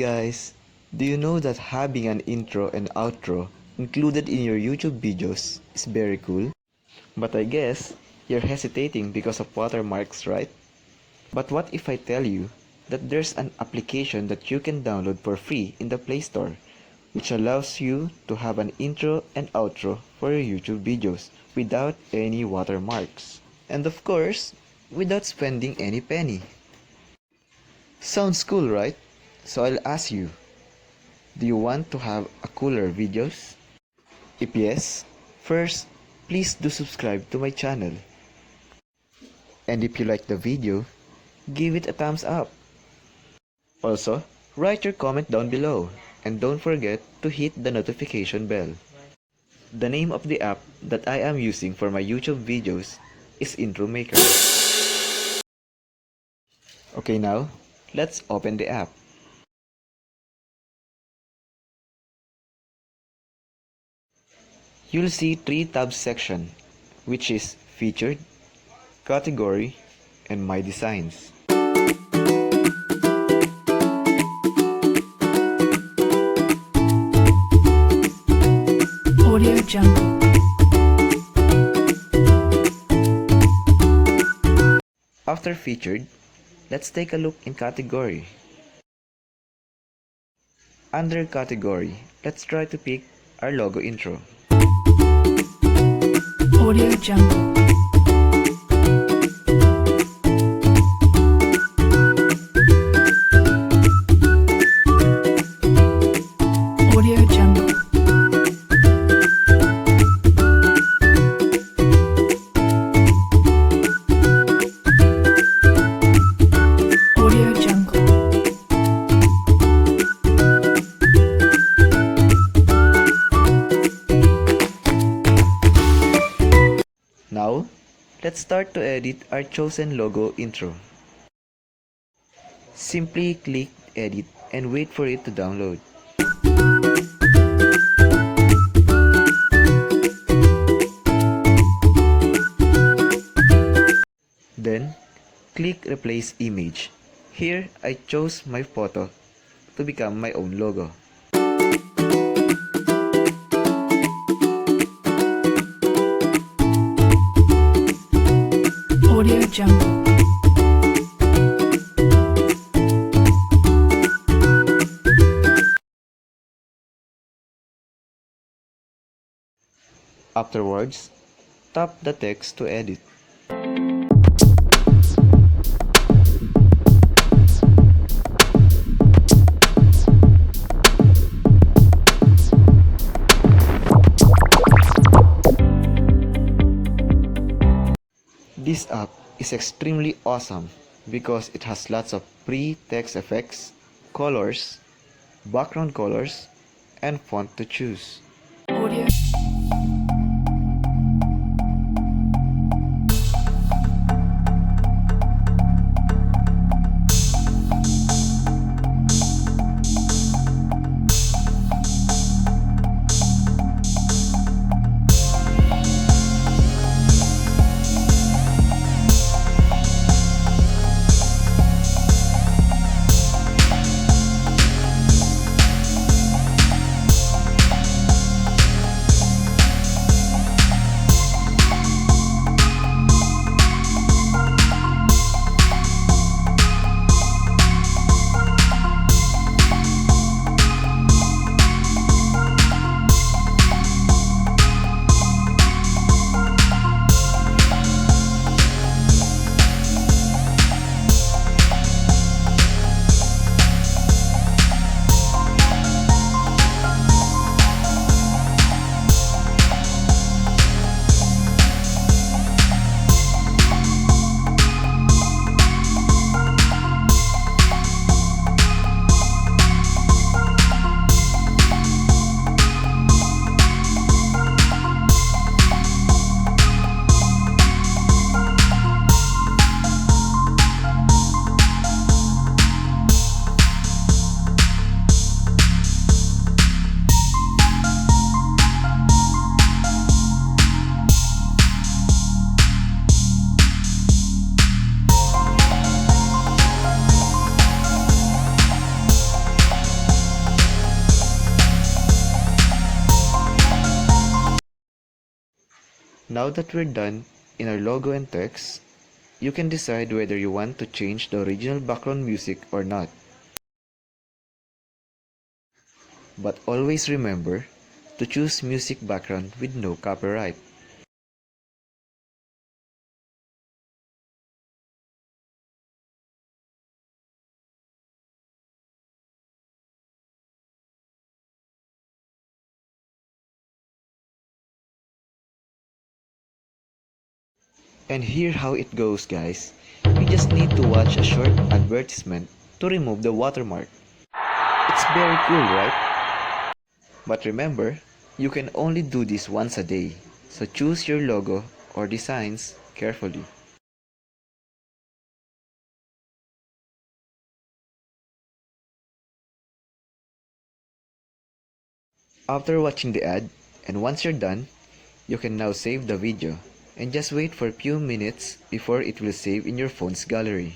guys! Do you know that having an intro and outro included in your YouTube videos is very cool? But I guess you're hesitating because of watermarks, right? But what if I tell you that there's an application that you can download for free in the Play Store, which allows you to have an intro and outro for your YouTube videos without any watermarks. And of course, without spending any penny. Sounds cool, right? So I'll ask you, do you want to have a cooler videos? If yes, first, please do subscribe to my channel. And if you like the video, give it a thumbs up. Also, write your comment down below and don't forget to hit the notification bell. The name of the app that I am using for my YouTube videos is Intro Maker. Okay, now, let's open the app. You'll see 3 tabs section, which is Featured, Category, and My Designs. Audio Jungle. After Featured, let's take a look in Category. Under Category, let's try to pick our logo intro. Audio Jungle. Audio Jungle. Audio Jungle. Now, let's start to edit our chosen logo intro. Simply click Edit and wait for it to download. Then, click Replace Image. Here, I chose my photo to become my own logo. Audio Jungle. Afterwards, tap the text to edit. This app is extremely awesome because it has lots of free text effects, colors, background colors, and font to choose. Audio. Now that we're done in our logo and text, you can decide whether you want to change the original background music or not. But always remember to choose music background with no copyright. And here how it goes, guys. You just need to watch a short advertisement to remove the watermark. It's very cool, right? But remember, you can only do this once a day, so choose your logo or designs carefully. After watching the ad, and once you're done, you can now save the video and just wait for a few minutes before it will save in your phone's gallery.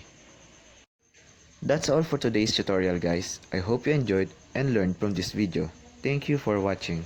That's all for today's tutorial, guys. I hope you enjoyed and learned from this video. Thank you for watching.